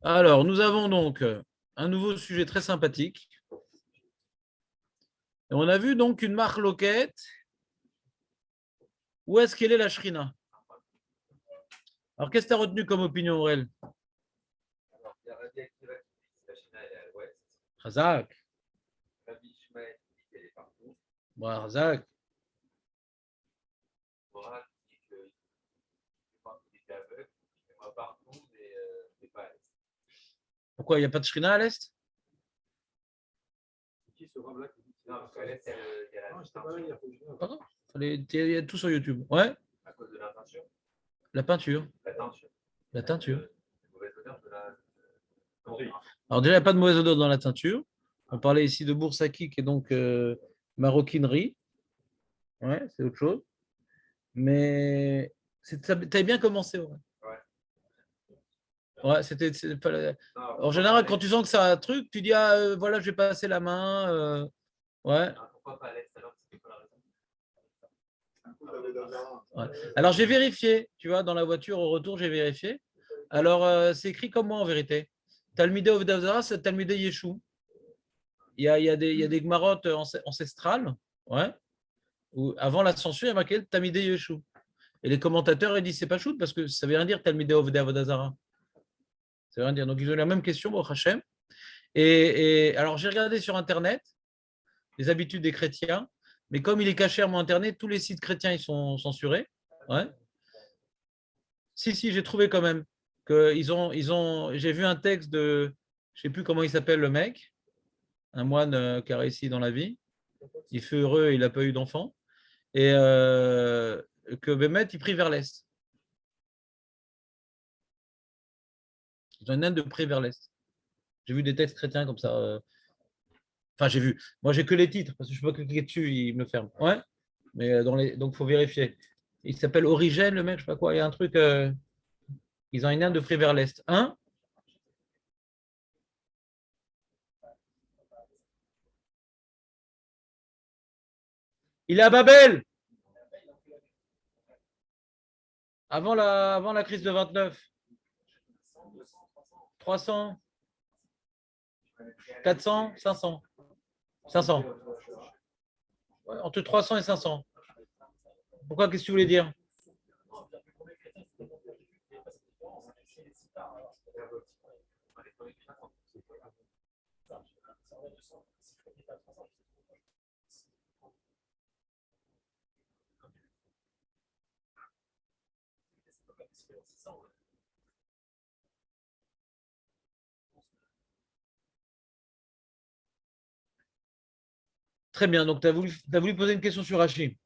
Alors, nous avons donc un nouveau sujet très sympathique. Et on a vu donc une marloquette. Où est-ce qu'elle est la shrina? Alors, qu'est-ce que tu as retenu comme opinion, Aurel? Il y a Rabbi Akiva qui dit que la China est à l'ouest. Razak. Rabbi Ishmael qui dit qu'elle est partout. Bon, Razak. Morat qui dit qu'il était aveugle. Il voit partout, mais pas à l'est. Pourquoi il n'y a pas de shrina à l'est? C'est qui ce rab-là qui dit que non, parce qu'à l'est, il y a la teinture. Pardon. Il y a tout sur YouTube. Ouais, À cause de la teinture. la peinture. La teinture. La teinture. La mauvaise odeur de la. Alors, déjà, il n'y a pas de mauvaise odeur dans la teinture. On parlait ici de Boursaki, qui est donc maroquinerie. Ouais, c'est autre chose. Mais tu avais bien commencé. Ouais. Ouais, en général, quand tu sens que c'est un truc, tu dis ah, voilà, je vais passer la main. Ouais. Pourquoi pas à l'est alors? C'est quoi la raison? Ouais. Alors j'ai vérifié, tu vois, dans la voiture au retour, j'ai vérifié. Alors c'est écrit comme moi en vérité. Talmidei Ovdavzara, c'est Talmidei Yeshou. Il y a des gmarottes ancestrales, ouais, où avant la censure, il y a marqué Talmidei Yeshou. Et les commentateurs, ils disent c'est pas shoot parce que ça veut rien dire Talmidei Ovdavzara. Ça veut rien dire. Donc ils ont la même question, au Hachem. Et alors j'ai regardé sur Internet les habitudes des chrétiens, mais comme il est caché à mon Internet, tous les sites chrétiens ils sont censurés. Ouais. Si, j'ai trouvé quand même que j'ai vu un texte de, je sais plus comment il s'appelle le mec, un moine qui a réussi dans la vie. Il fut heureux, il n'a pas eu d'enfant. Et que Bémet, il prie vers l'Est. Ils ont une inde de prier vers l'Est. J'ai vu des textes chrétiens comme ça. Enfin, j'ai vu. Moi, j'ai que les titres, parce que je ne peux pas cliquer dessus, il me le ferme. Ouais. Mais donc, il faut vérifier. Il s'appelle Origène, le mec, je ne sais pas quoi. Il y a un truc. Ils ont une inde de prier vers l'Est. Hein? Il est à Babel! Avant la crise de 29. 300, 400, 500. 500. Ouais, entre 300 et 500. Pourquoi? Qu'est-ce que tu voulais dire? Très bien. Donc, tu as voulu poser une question sur Rachid.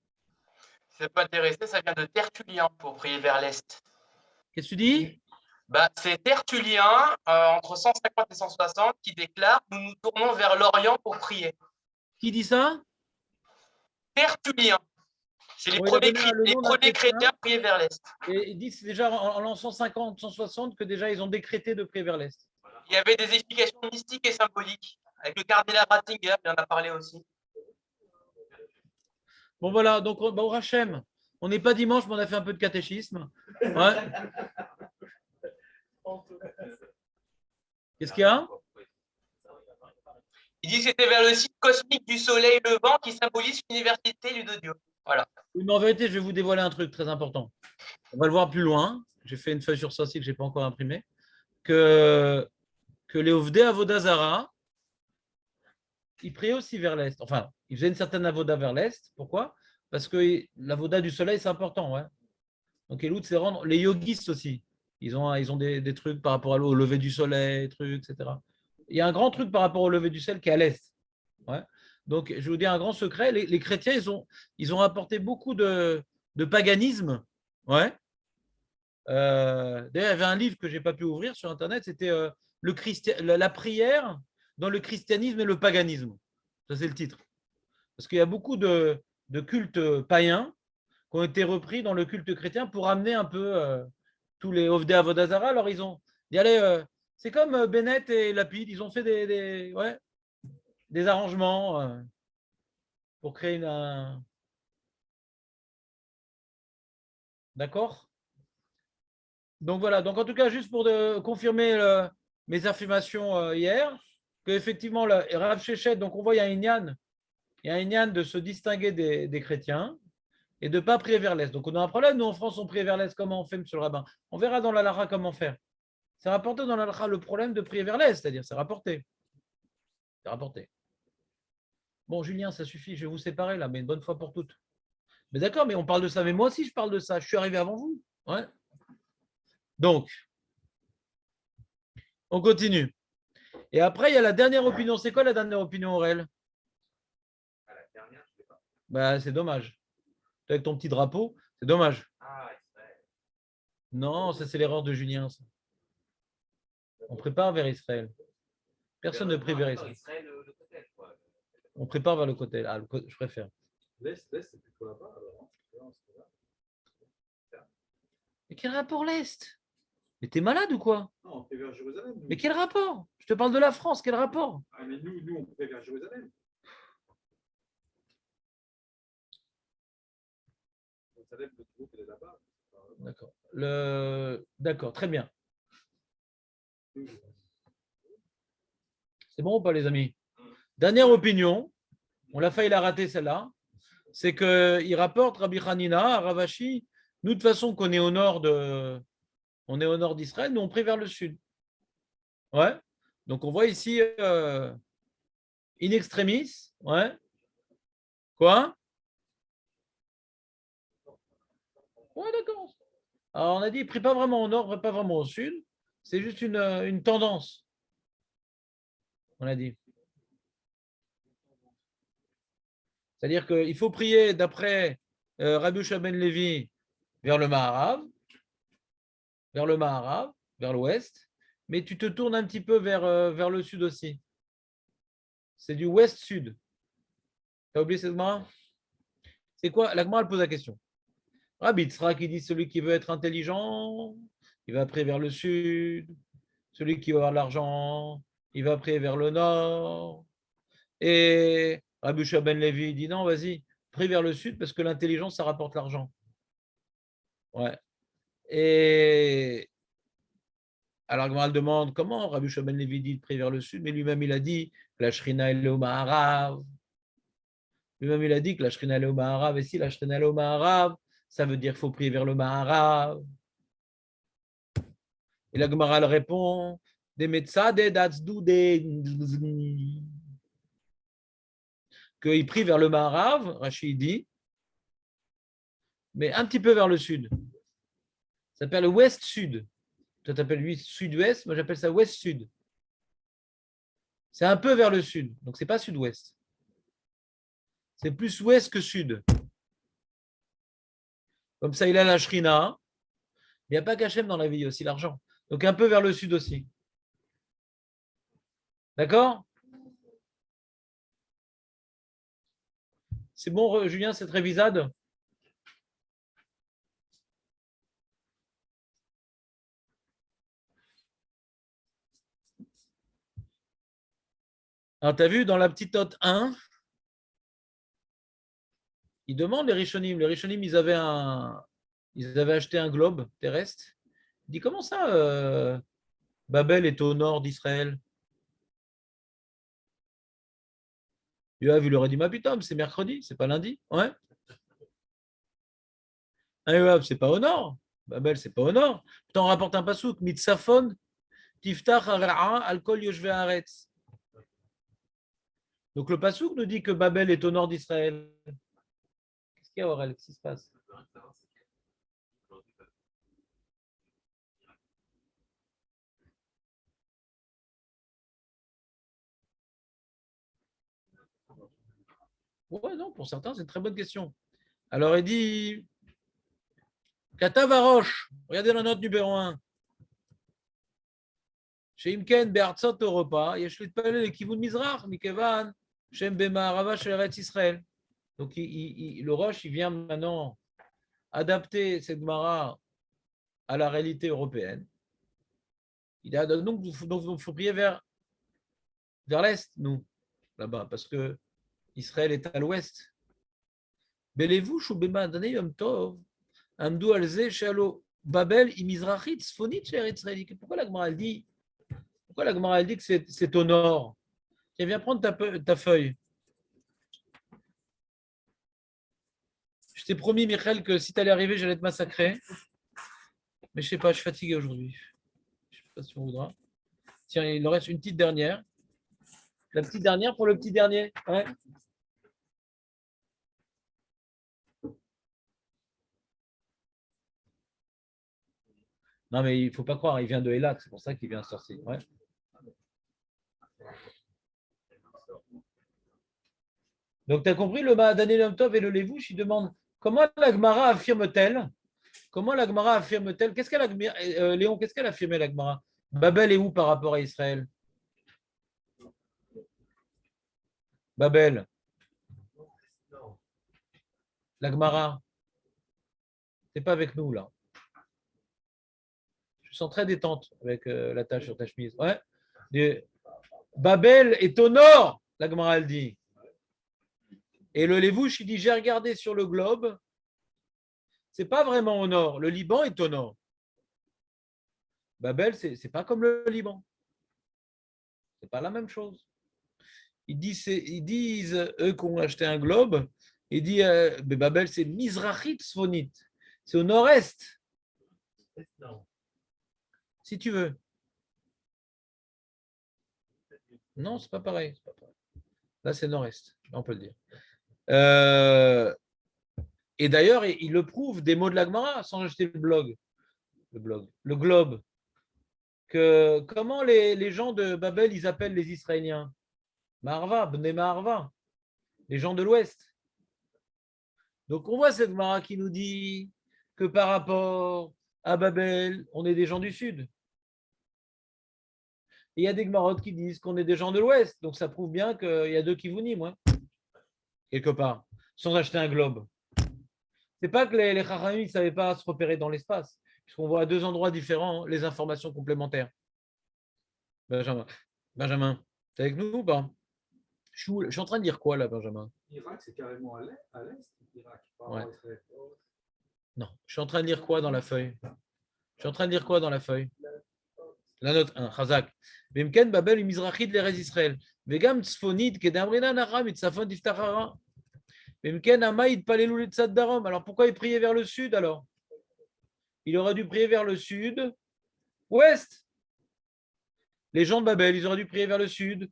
Ça peut intéresser, ça vient de Tertullien pour prier vers l'Est. Qu'est-ce que tu dis? C'est Tertullien, entre 150 et 160, qui déclare « Nous nous tournons vers l'Orient pour prier ». Qui dit ça? Tertullien. C'est les Bon, il a premiers, donné le nom d'un premiers chrétien. chrétiens prier vers l'Est. Et il dit que c'est déjà en l'an 150, 160 que déjà ils ont décrété de prier vers l'Est. Il y avait des explications mystiques et symboliques. Avec le cardinal Ratzinger, il en a parlé aussi. Bon, voilà. Donc, au Hachem, on n'est pas dimanche, mais on a fait un peu de catéchisme. Ouais. Qu'est-ce qu'il y a? Il dit que c'était vers le site cosmique du soleil levant qui symbolise l'universalité de Dieu. Voilà. Mais en vérité, je vais vous dévoiler un truc très important. On va le voir plus loin. J'ai fait une feuille sur ça aussi que je n'ai pas encore imprimée. Que les Ovdei Avodazara, ils priaient aussi vers l'Est. Enfin, ils faisaient une certaine avoda vers l'Est. Pourquoi? Parce que l'avoda du soleil, c'est important. Ouais. Donc, Elout, c'est rendre. Les yogistes aussi. Ils ont des trucs par rapport au lever du soleil, trucs, etc. Il y a un grand truc par rapport au lever du soleil qui est à l'Est. Ouais. Donc, je vais vous dire un grand secret. Les chrétiens, ils ont apporté beaucoup de paganisme. Ouais. D'ailleurs, il y avait un livre que je n'ai pas pu ouvrir sur Internet. C'était la prière dans le christianisme et le paganisme. Ça, c'est le titre. Parce qu'il y a beaucoup de cultes païens qui ont été repris dans le culte chrétien pour amener un peu tous les Ovdei Avodazara. Alors, ils ont dit, allez, c'est comme Bennett et Lapide, ils ont fait des arrangements pour créer un. D'accord? Donc voilà, donc en tout cas, juste pour confirmer mes affirmations hier, qu'effectivement, Rav Shechet, donc on voit, il y a un inyan de se distinguer des chrétiens et de ne pas prier vers l'Est. Donc on a un problème, nous en France, on prie vers l'Est, comment on fait, monsieur le rabbin? On verra dans la Lara comment faire. C'est rapporté dans la Lara le problème de prier vers l'Est, c'est-à-dire c'est rapporté. C'est rapporté. Bon, Julien, ça suffit, je vais vous séparer là, mais une bonne fois pour toutes. Mais d'accord, mais on parle de ça, mais moi aussi je parle de ça, je suis arrivé avant vous. Ouais. Donc, on continue. Et après, il y a la dernière opinion. C'est quoi la dernière opinion, Aurel? Ah, la dernière, je sais pas. Bah, c'est dommage. Avec ton petit drapeau, c'est dommage. Ah, Israël. Non, ça c'est l'erreur de Julien. Ça. On prépare vers Israël. Personne ne prie vers Israël. Israël, le côté, quoi. On prépare vers le côté. Ah, je préfère. L'Est, c'est plutôt là-bas, alors. Mais quel rapport l'Est? Mais t'es malade ou quoi? Non, on prie vers Jérusalem. Mais quel rapport? Je te parle de la France, quel rapport? Ah, mais nous, on prie vers Jérusalem. Jérusalem, le groupe, elle est là-bas. D'accord. D'accord, très bien. C'est bon ou pas, les amis? Dernière opinion, on l'a failli la rater celle-là, c'est qu'il rapporte Rabbi Hanina à Ravashi, nous de toute façon qu'on est au nord d'Israël, nous on prie vers le sud. Ouais. Donc on voit ici in extremis, ouais. Quoi? Ouais, d'accord. Alors on a dit, il ne prie pas vraiment au nord, pas vraiment au sud, c'est juste une tendance. On a dit. C'est-à-dire qu'il faut prier d'après Rabbi Yehoshua ben Levi vers le Maharav, vers l'ouest, mais tu te tournes un petit peu vers le sud aussi. C'est du ouest-sud. Tu as oublié cette Gemara? C'est quoi? La Gemara, elle pose la question. Rabbi Tzra qui dit celui qui veut être intelligent, il va prier vers le sud. Celui qui va avoir de l'argent, il va prier vers le nord. Et Rabbi Yehoshua ben Levi dit non, vas-y, prie vers le sud parce que l'intelligence, ça rapporte l'argent. Ouais. Et alors, Gmal demande comment Rabbi Yehoshua ben Levi dit de prier vers le sud, mais lui-même, il a dit que la Shrina est au Maharav. Lui-même, il a dit que la Shrina est au Maharav. Et si la Shrina est au Maharav, ça veut dire qu'il faut prier vers le Maharav. Et la Gemara elle répond des Metzade qu'il prie vers le Maharav, Rachid dit, mais un petit peu vers le sud. Ça s'appelle le ouest-sud. Toi, tu appelles lui sud-ouest, moi j'appelle ça ouest-sud. C'est un peu vers le sud, donc c'est pas sud-ouest. C'est plus ouest que sud. Comme ça, il a la Shrina. Il n'y a pas qu'Hachem dans la vie, il y a aussi l'argent. Donc un peu vers le sud aussi. D'accord? C'est bon, Julien, cette révisade? Alors, tu as vu dans la petite note 1, ils demandent les Rishonim. Les Rishonim, ils avaient acheté un globe terrestre. Il dit comment ça, Babel est au nord d'Israël? Yoav, il aurait dit, ma putain, c'est mercredi, c'est pas lundi. Ouais. Yoav, c'est pas au nord. Babel, c'est pas au nord. Pourtant, on rapporte un pasouk, Mitzafon, Tiftach Hara'a, Alkol Yoshve Haaretz. Donc le pasouk nous dit que Babel est au nord d'Israël. Qu'est-ce qu'il y a, Aurel? Qu'est-ce qui se passe? Ouais, non, pour certains, c'est une très bonne question. Alors, il dit Katavaroche, regardez la note numéro 1. Chez Imken, Be'artzot Europa, Yesh Litpalel et Kivun Mizrach, Mikevan, Shem Bema'arava Shel Eretz Israël. Donc, le Roche, il vient maintenant adapter cette Gemara à la réalité européenne. Il a donc il faut prier vers l'est, nous, là-bas, parce que Israël est à l'ouest. Belevou, Shubema, Dane Yom Tov, Amdou Alze, Shalo, Babel, Imizrachit, Sfonit, Cher Israël. Pourquoi la Gemara dit Pourquoi la Gemara elle dit que c'est au nord? Tiens, viens prendre ta feuille. Je t'ai promis, Michael, que si tu allais arriver, j'allais te massacrer. Mais je sais pas, je suis fatigué aujourd'hui. Je sais pas si on voudra. Tiens, il en reste une petite dernière. La petite dernière pour le petit dernier. Ouais. Non, mais il ne faut pas croire, il vient de Elac, c'est pour ça qu'il vient sortir. Ouais. Donc, tu as compris, le Mahadané Yom Tov et le Lévouche, ils demandent comment la Gemara affirme-t-elle? Comment la Gemara affirme-t-elle? Qu'est-ce qu'elle a, Léon, qu'est-ce qu'elle affirmait la Gemara? Babel est où par rapport à Israël? Babel, la Gemara, c'est pas avec nous là. Je sens très détente avec la tâche sur ta chemise. Ouais. Babel est au nord, la Gemara elle dit. Et le Lévouche, il dit j'ai regardé sur le globe, c'est pas vraiment au nord. Le Liban est au nord. Babel, c'est pas comme le Liban. C'est pas la même chose. Ils disent eux qui ont acheté un globe, ils disent Babel, c'est Mizrachit Sfonit. C'est au nord-est. Si tu veux. Non, c'est pas pareil. C'est pas pareil. Là, c'est nord-est, on peut le dire. Et d'ailleurs, il le prouve des mots de la Gemara sans acheter le globe. Que, comment les gens de Babel, ils appellent les Israéliens? Maharva, Bnei Maharva, les gens de l'Ouest. Donc, on voit cette Gemara qui nous dit que par rapport à Babel, on est des gens du Sud. Et il y a des Gemarotes qui disent qu'on est des gens de l'Ouest. Donc, ça prouve bien qu'il y a deux Kivunim, hein, quelque part, sans acheter un globe. C'est pas que les Chachamim ne savaient pas se repérer dans l'espace, puisqu'on voit à deux endroits différents les informations complémentaires. Benjamin, t'es avec nous ou pas? Je suis en train de dire quoi là, Benjamin? L'Irak, c'est carrément à l'est. Ouais. Non, je suis en train de lire quoi dans la feuille? Je suis en train de lire quoi dans la feuille? La note 1, Chazak. Bimken Babel Mizrachid l'Erez Israël. Vegam Tzfonid Kedamrina Naram Itzafon Diftachara. Bimken Amaïd Palelou Letzad Darom. Alors pourquoi il priait vers le sud alors? Il aurait dû prier vers le sud, ouest. Les gens de Babel, ils auraient dû prier vers le sud,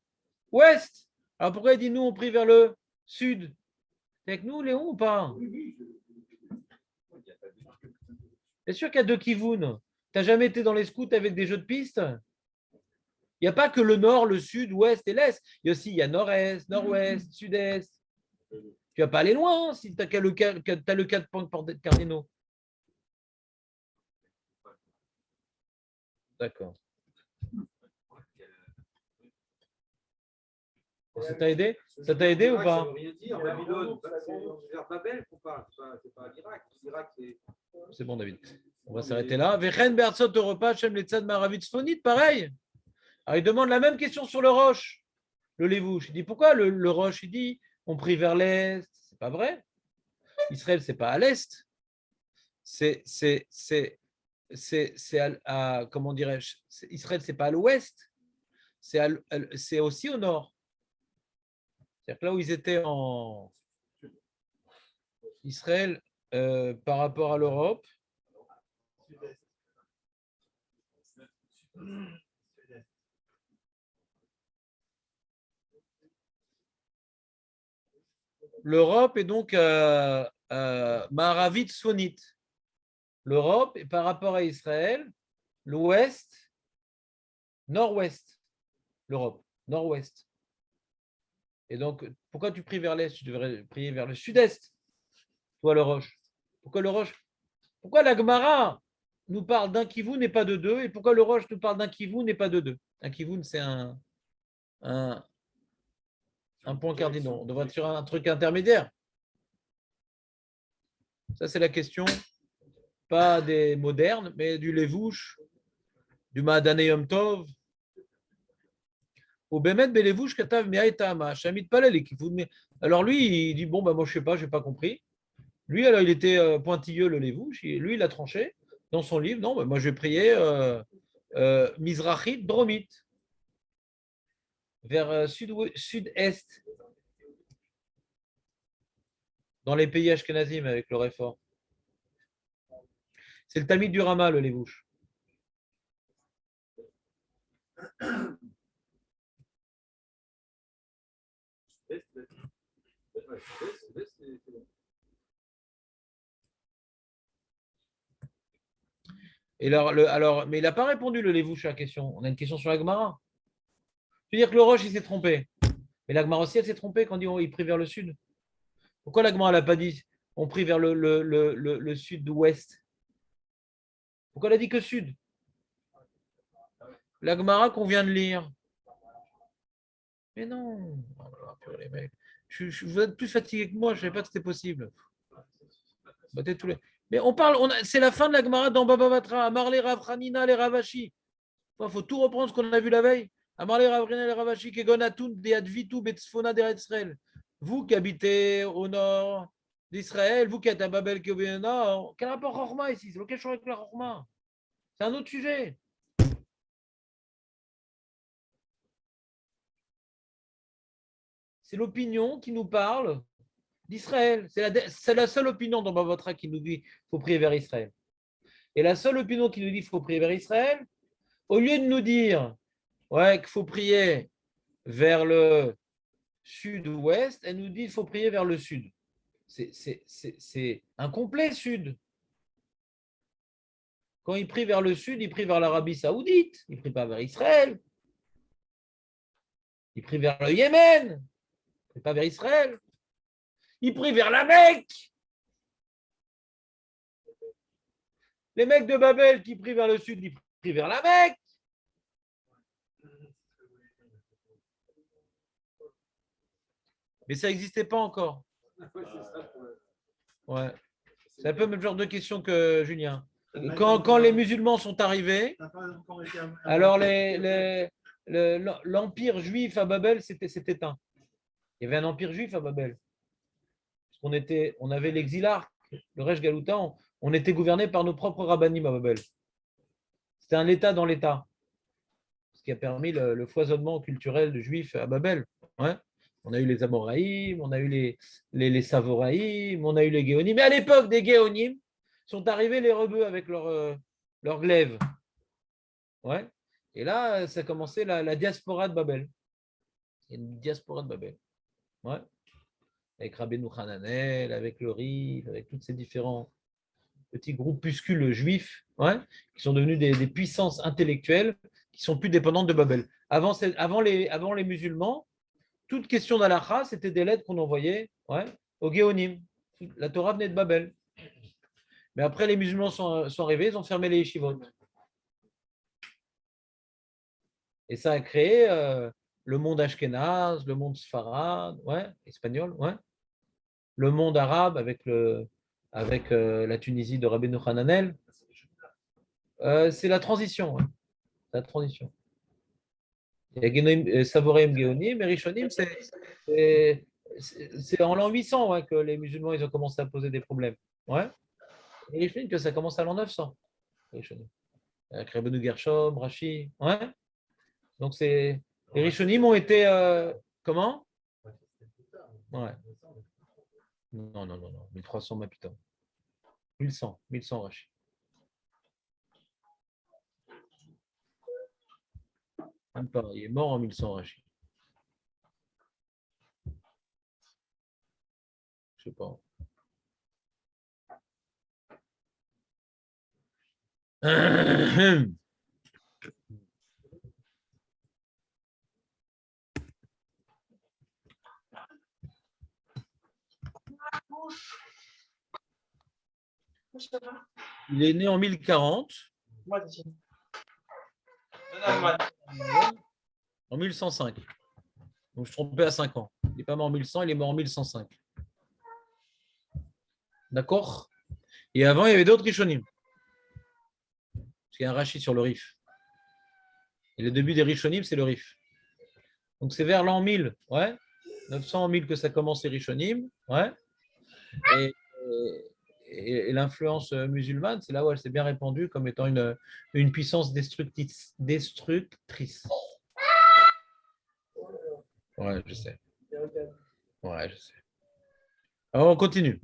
ouest. Alors pourquoi il dit nous on prie vers le sud? C'est avec nous Léon ou pas? C'est sûr qu'il y a deux kivouns. Tu n'as jamais été dans les scouts avec des jeux de piste? Il n'y a pas que le nord, le sud, ouest et l'est. Il y a nord-est, nord-ouest, sud-est. Tu ne vas pas aller loin si tu as le 4 points cardinaux. D'accord. Ça t'a aidé? Ça t'a aidé ou pas? Ça veut rien dire. Babylone, c'est vers Babel qu'on parle, c'est pas l'Irak. L'Irak, c'est. C'est bon, David. On va s'arrêter là. Vechen Berzot Europa, Shem Letzad Maravit Sfonit, pareil. Alors, il demande la même question sur le roche, le Lévouche. Il dit pourquoi le roche? Il dit on prie vers l'est. C'est pas vrai. Israël, c'est pas à l'est. C'est comment dirais-je? Israël, c'est pas à l'ouest. C'est aussi au nord. C'est-à-dire que là où ils étaient en Israël par rapport à l'Europe, l'Europe est donc Maharavit Sfonit. L'Europe est par rapport à Israël, l'ouest, nord-ouest. L'Europe, nord-ouest. Et donc, pourquoi tu pries vers l'est? Tu devrais prier vers le sud-est, toi le roche. Pourquoi le roche? Pourquoi la Gemara nous parle d'un kivoun et pas de deux? Et pourquoi le roche nous parle d'un kivoun et pas de deux? Un kivoun, c'est un point cardinal. On devrait être sur un truc intermédiaire. Ça, c'est la question, pas des modernes, mais du Lévouche, du Mahadané Yom Tov. Au Bémet Belévouche, Katav Miaetama, Shamit Palel. Alors lui, il dit bon, bah, moi je sais pas, je n'ai pas compris. Lui, alors il était pointilleux, le Lévouche. Lui, il a tranché dans son livre. Non, bah, moi je vais prier Mizrachit, Dromite. vers sud-est, dans les pays ashkénazim avec le Réfort. C'est le Talmid du Rama, le Lévouche. Et mais il n'a pas répondu, le Lévouche, à la question. On a une question sur la Gemara. Tu veux dire que le Roche, il s'est trompé. Mais la Gemara aussi, elle s'est trompée quand il prie vers le sud. Pourquoi la Gemara n'a pas dit on prie vers le sud-ouest? Pourquoi elle a dit que sud? La Gemara qu'on vient de lire. Mais non. Oh là là, purée, les mecs. Vous êtes plus fatigués que moi, je ne savais pas que c'était possible. Battez tous les... Mais on parle, c'est la fin de la Gemara dans Baba Batra. Amar les Rav Hanina, les Ravashi. Il faut tout reprendre ce qu'on a vu la veille. Amar les Rav Hanina, les Ravashi, Kegonatun, de Advitu, Betsfona, d'Eretzrel. Vous qui habitez au nord d'Israël, vous qui êtes à Babel, qui est au nord, quel rapport Chorma ici? C'est lequel chose avec la Chorma? C'est un autre sujet. C'est l'opinion qui nous parle d'Israël. C'est la seule opinion dans Bavatra qui nous dit qu'il faut prier vers Israël. Et la seule opinion qui nous dit qu'il faut prier vers Israël, au lieu de nous dire qu'il faut prier vers le sud-ouest, elle nous dit qu'il faut prier vers le sud. C'est un complet sud. Quand il prie vers le sud, il prie vers l'Arabie Saoudite, il ne prie pas vers Israël. Il prie vers le Yémen, il ne prie pas vers Israël. Il prie vers la Mecque. Les mecs de Babel qui prient vers le sud, ils prient vers la Mecque. Mais ça n'existait pas encore. Ouais. C'est un peu le même genre de question que Julien. Quand les musulmans sont arrivés, alors l'empire juif à Babel s'est éteint. Il y avait un empire juif à Babel. On avait l'exilarque, le Resh Galuta, on était gouverné par nos propres rabbinim à Babel. C'était un État dans l'État, ce qui a permis le foisonnement culturel de juifs à Babel. Ouais. On a eu les Amoraïm, on a eu les Savoraïm, on a eu les Géonim. Mais à l'époque des Géonim, sont arrivés les rebeux avec leur glaive. Ouais. Et là, ça a commencé la diaspora de Babel. Il y a une diaspora de Babel. Ouais. Avec Rabbeinu Hananel, avec le Rif, avec tous ces différents petits groupuscules juifs, qui sont devenus des puissances intellectuelles qui sont plus dépendantes de Babel. Avant les musulmans, toute question d'Alacha, c'était des lettres qu'on envoyait au Géonim. La Torah venait de Babel. Mais après, les musulmans sont arrivés, ils ont fermé les yeshivot. Et ça a créé le monde ashkénaze, le monde sfarad, espagnol, le monde arabe avec la Tunisie de Rabbeinu Hananel. C'est la transition. La transition. Il y a Savoreim Géonim, et Rishonim, c'est en l'an 800 que les musulmans ils ont commencé à poser des problèmes. Et Rishonim, que ça commence à l'an 900. Avec Rabbeinu Gershom, Rashi. Donc, les Rishonim ont été. Comment? Ouais. Non, 1300 Mapitan. 1100 Rashi. Même pas, il est mort en 1100 Rashi. Je sais pas. Il est né en 1040. En 1105. Donc je trompais à 5 ans. Il n'est pas mort en 1100, il est mort en 1105. D'accord? Et avant, il y avait d'autres Rishonim. Parce qu'il y a un Rashi sur le Rif. Et le début des Rishonim, c'est le Rif. Donc c'est vers l'an 1000, 900 1000 que ça commence les Rishonim, et l'influence musulmane, c'est là où elle s'est bien répandue comme étant une puissance destructrice. Ouais, je sais. Ouais, je sais. Alors, on continue.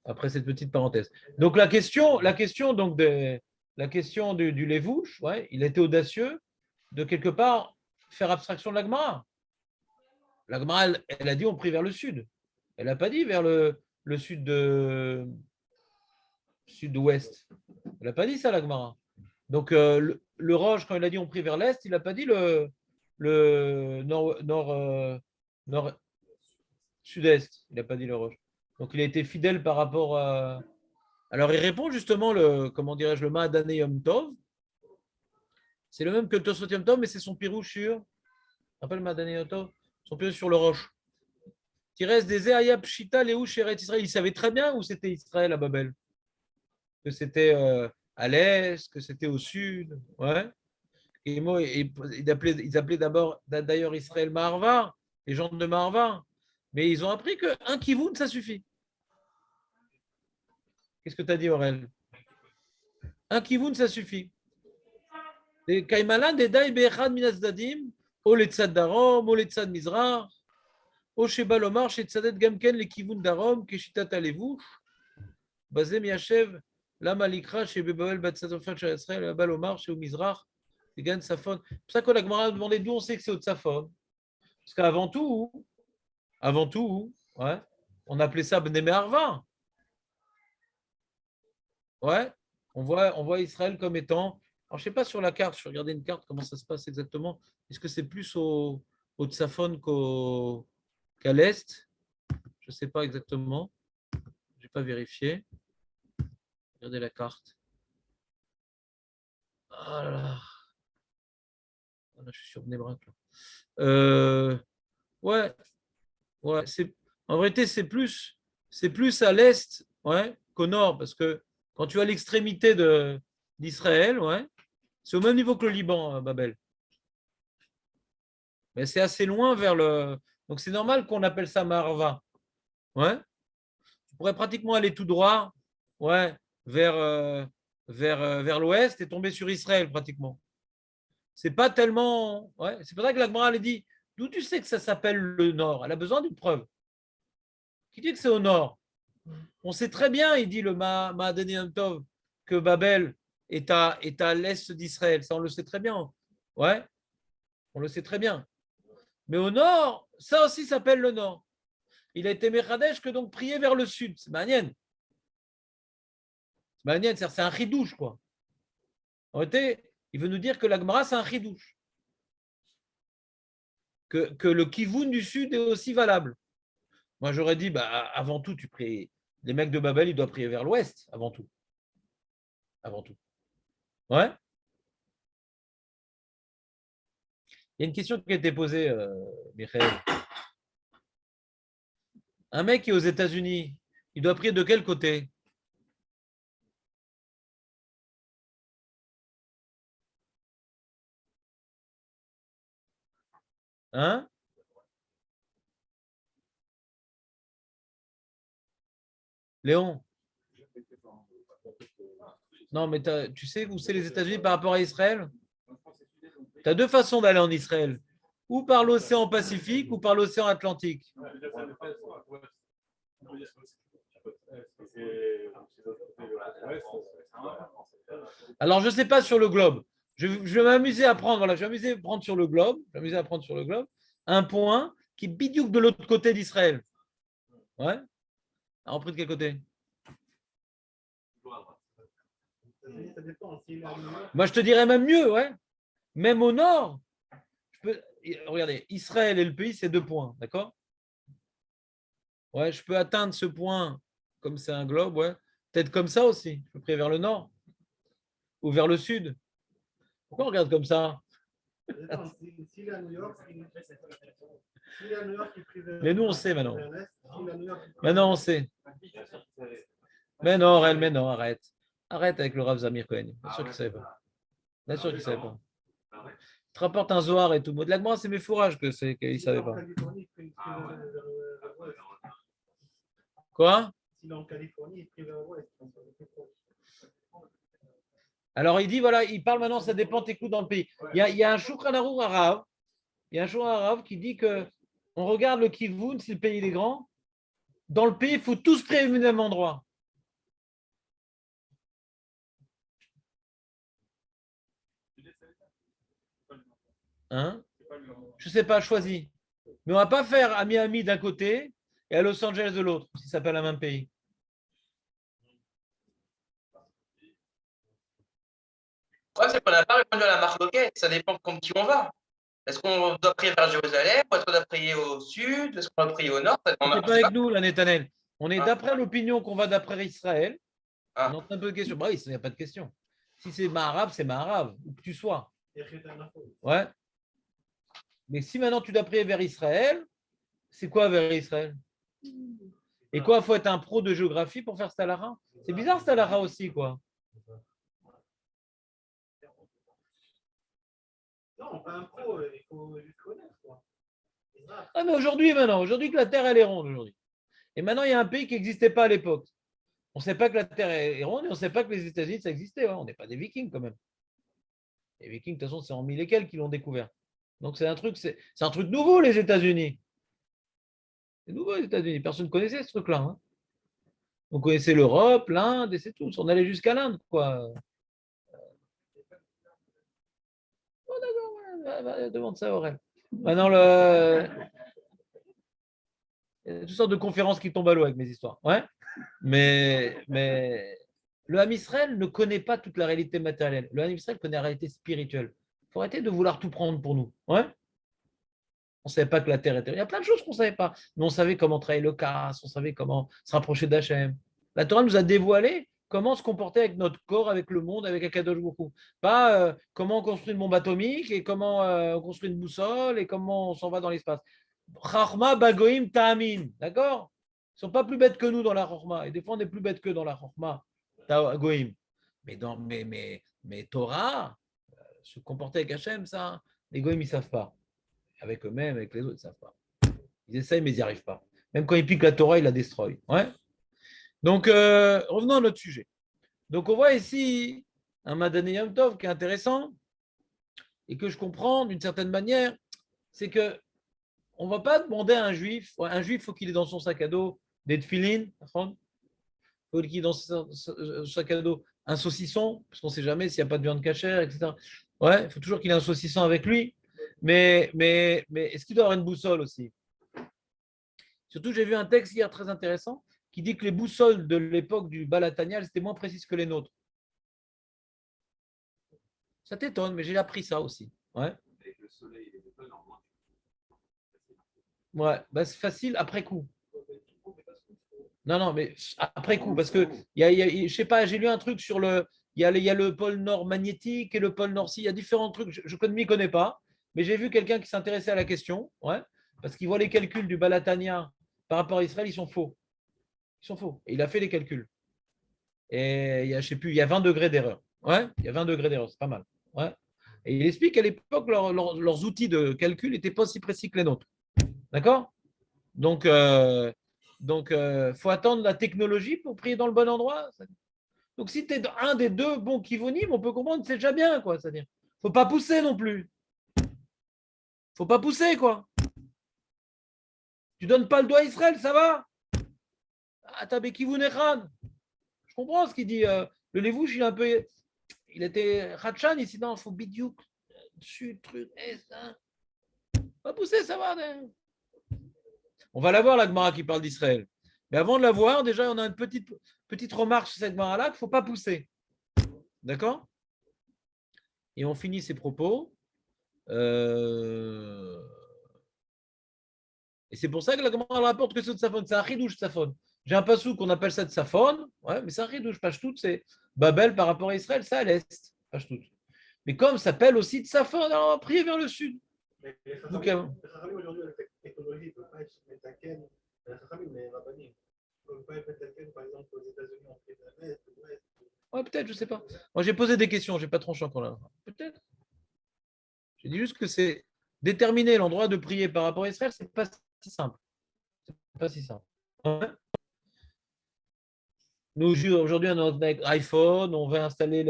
Après cette petite parenthèse. Donc la question donc la question du Lévouche, ouais, il était audacieux de quelque part faire abstraction de l'Agmara. L'Agmara, elle a dit on prie vers le sud. Elle n'a pas dit vers le sud de sud-ouest. Elle n'a pas dit ça l'Agmara. Donc le Roche, quand il a dit on prie vers l'est, il n'a pas dit le nord sud-est. Il n'a pas dit le Roche. Donc il a été fidèle par rapport à. Alors il répond justement comment dirais-je, le Ma'adane Yom Tov. C'est le même que le Tosfot Yom Tov, mais c'est son pirouche sur. Rappelle Ma'adane Yom Tov, son pirouche sur le Roche. Tires des Aya Pshita Léouch Eret Israël. Il savait très bien où c'était Israël à Babel. Que c'était à l'est, que c'était au sud. Ouais. Et moi, ils appelaient d'abord d'ailleurs Israël Maharva, les gens de Maharva. Mais ils ont appris qu'un Kivun, ça suffit. Qu'est-ce que tu as dit, Aurel? Un Kivun, ça suffit. Kaimalan, Dedai, Be'echad, Minazdadim, O Letzad Darom, O Letzad Mizrach, O Sheba Lomar, Shetzadet Gamken, les Kivun Darom, Keshitat Alevouch, Bazem Yachev, Lama Likra, chez Bebawel, Batzatofat, chez Israël, la Balomar, chez Mizrach, Gan Safon. C'est pour ça que la Gemara a demandé d'où on sait que c'est au Safon. Parce qu'avant tout, ouais, on appelait ça Bnei Arva. Ouais, on voit Israël comme étant. Alors, je ne sais pas sur la carte, je vais regarder une carte, comment ça se passe exactement. Est-ce que c'est plus au Tsafon qu'à l'Est? Je ne sais pas exactement. Je n'ai pas vérifié. Regardez la carte. Ah là là. Ah là, je suis sur Bnei-Brak. Ouais, ouais. En vérité, c'est plus à l'Est, ouais, qu'au Nord, parce que quand tu as l'extrémité d'Israël, ouais, c'est au même niveau que le Liban, Babel. Mais c'est assez loin vers le. Donc c'est normal qu'on appelle ça Marva. Ouais. Tu pourrais pratiquement aller tout droit, ouais, vers l'ouest et tomber sur Israël pratiquement. C'est pas tellement. Ouais. C'est pour ça que la Gemara elle dit d'où tu sais que ça s'appelle le nord. Elle a besoin d'une preuve. Qui dit que c'est au nord? On sait très bien, il dit le Ma'adani Yom Tov, que Babel est à l'est d'Israël. Ça, on le sait très bien. Ouais, on le sait très bien. Mais au nord, ça aussi s'appelle le nord. Il a été Mechadesh que donc prier vers le sud. C'est Manienne. C'est un chidouche, quoi. En réalité, il veut nous dire que l'Agmara, c'est un chidouche. Que le Kivun du sud est aussi valable. Moi, j'aurais dit, bah, avant tout, tu pries. Les mecs de Babel, ils doivent prier vers l'ouest, avant tout. Avant tout. Ouais. Il y a une question qui a été posée, Michael. Un mec qui est aux États-Unis, il doit prier de quel côté? Hein? Léon? Non, mais tu sais où c'est les États-Unis par rapport à Israël? Tu as deux façons d'aller en Israël. Ou par l'océan Pacifique ou par l'océan Atlantique. Alors, je ne sais pas sur le globe. Je vais m'amuser à prendre, voilà, je vais m'amuser à prendre sur le globe, un point qui est bidouque de l'autre côté d'Israël. Ouais. Alors, on prie de quel côté? Moi, je te dirais même mieux, ouais. Même au nord, regardez, Israël et le pays, c'est 2 points, d'accord? Ouais, je peux atteindre ce point comme c'est un globe, ouais. Peut-être comme ça aussi. Je peux prier vers le nord ou vers le sud. Pourquoi on regarde comme ça? Mais nous, on sait maintenant. Maintenant, on sait. Mais non, Aurel, mais non, arrête. Arrête avec le Rav Zamir Cohen. Bien sûr qu'il ne savait pas. Bien sûr qu'il ne savait pas. Il te rapporte un Zohar et tout. De la c'est mes fourrages qu'il ne savait pas. Quoi? Alors, il dit, voilà, il parle maintenant, ça dépend tes coups dans le pays. Il y a un Shulchan Aruch arabe. Il y a un Shulchan Aruch qui dit que on regarde le Kivun, si le pays est grand. Dans le pays, il faut tous prier au même endroit. Hein? Je ne sais pas, choisis. Mais on ne va pas faire à Miami d'un côté et à Los Angeles de l'autre, si ça s'appelle le même pays. Ouais, c'est qu'on n'a pas répondu à la marloquette. Ça dépend de contre qui on va. Est-ce qu'on doit prier vers Jérusalem ou est-ce qu'on doit prier au sud? Est-ce qu'on doit prier au nord? On n'est pas avec nous, là, Netanel. On est Ah. d'après l'opinion qu'on va d'après Israël. Ah. On a un peu de questions. Bah oui, il n'y a pas de question. Si c'est Maharav, c'est Maharav, où que tu sois. Ouais. Mais si maintenant tu dois prier vers Israël, c'est quoi vers Israël? Et quoi, il faut être un pro de géographie pour faire Stalara? C'est bizarre Stalara aussi, quoi. Non, pas un pro, il faut juste connaître, quoi. Ah, mais aujourd'hui, maintenant, aujourd'hui que la Terre, elle est ronde, aujourd'hui. Et maintenant, il y a un pays qui n'existait pas à l'époque. On ne sait pas que la Terre est ronde et on ne sait pas que les États-Unis, ça existait. Ouais. On n'est pas des Vikings, quand même. Les Vikings, de toute façon, c'est en mille et quelques qu'ils l'ont découvert. Donc, c'est un truc nouveau, les États-Unis. C'est nouveau, les États-Unis. Personne ne connaissait ce truc-là. Hein. On connaissait l'Europe, l'Inde, et c'est tout. On allait jusqu'à l'Inde, quoi. Oh, d'accord, ouais, demande ça à Aurel. Maintenant, il y a toutes sortes de conférences qui tombent à l'eau avec mes histoires. Ouais. Mais le Ham Israël ne connaît pas toute la réalité matérielle. Le Ham Israël connaît la réalité spirituelle. Il faut arrêter de vouloir tout prendre pour nous. Ouais. On ne savait pas que la terre était. Il y a plein de choses qu'on ne savait pas. Mais on savait comment travailler le casse, on savait comment se rapprocher d'Hachem. La Torah nous a dévoilé comment se comporter avec notre corps, avec le monde, avec Akadosh Baruch Hu. Pas comment on construit une bombe atomique et comment on construit une boussole et comment on s'en va dans l'espace. Chachma bagoim ta'amin. D'accord? Ils ne sont pas plus bêtes que nous dans la Chachma. Et des fois, on est plus bêtes que dans la Chachma. Goïm. Mais Torah, se comporter avec Hachem, ça, les Goïm, ils ne savent pas. Avec eux-mêmes, avec les autres, ils ne savent pas. Ils essayent, mais ils n'y arrivent pas. Même quand ils piquent la Torah, ils la destroy. Ouais. Donc, revenons à notre sujet. Donc, on voit ici un Madani Yom Tov qui est intéressant et que je comprends d'une certaine manière, c'est que on ne va pas demander à un juif, il faut qu'il ait dans son sac à dos des tefilines, il faut qu'il ait dans son sac à dos un saucisson, parce qu'on ne sait jamais s'il n'y a pas de viande cachère, etc. Ouais, il faut toujours qu'il ait un saucisson avec lui. Mais est-ce qu'il doit avoir une boussole aussi? Surtout, j'ai vu un texte hier très intéressant qui dit que les boussoles de l'époque du Balatanial, c'était moins précises que les nôtres. Ça t'étonne, mais j'ai appris ça aussi. Ouais. Avec le soleil et les étoiles, normalement, Ouais, bah, c'est facile après coup. Non, mais après coup, parce que je sais pas, j'ai lu un truc sur il y a le pôle nord magnétique et le pôle nord si, il y a différents trucs, je ne m'y connais pas, mais j'ai vu quelqu'un qui s'intéressait à la question, ouais, parce qu'il voit les calculs du Balatania par rapport à Israël, ils sont faux. Ils sont faux. Et il a fait les calculs. Et il y a, je sais plus, il y a 20 degrés d'erreur. Ouais, il y a 20 degrés d'erreur, c'est pas mal. Ouais. Et il explique qu'à l'époque, leurs outils de calcul n'étaient pas aussi précis que les nôtres. D'accord? Donc, faut attendre la technologie pour prier dans le bon endroit. Donc, si tu es un des deux bons kivonim, on peut comprendre que c'est déjà bien, quoi. C'est-à-dire, faut pas pousser non plus. Faut pas pousser, quoi. Tu donnes pas le doigt à Israël, ça va? Ah, t'as Bekivun Echad. Je comprends ce qu'il dit. Le Lévouche, il était Ratchan ici. Non, il faut bidiouk. Dessus, truc, ça. Pas pousser, ça va. On va la voir, la Gemara qui parle d'Israël. Mais avant de la voir, déjà, on a une petite remarque sur cette Gemara-là qu'il ne faut pas pousser. D'accord? Et on finit ces propos. Et c'est pour ça que la Gemara rapporte que c'est de Safon. C'est un ridouche Safon. J'ai un passou qu'on appelle ça de Safon. Ouais, mais c'est un ridouche. Pashtout, c'est Babel par rapport à Israël, ça à l'est. Pashtout. Mais comme ça s'appelle aussi de Safon, alors on va prier vers le sud. Mais les Donc, Chachamim aujourd'hui, avec la technologie, ne peuvent pas être Metaken, les Chachamim, les Rabbanim, ne peuvent pas être Metaken, par exemple, aux États-Unis, en fait, de l'Est, de l'Ouest. ouais, peut-être, je ne sais pas. Moi, j'ai posé des questions, je n'ai pas tranché encore là. Peut-être. J'ai dit juste que c'est déterminer l'endroit de prier par rapport à Israël, c'est pas si simple. C'est pas si simple. Ouais. Nous, aujourd'hui, on a notre iPhone, on va installer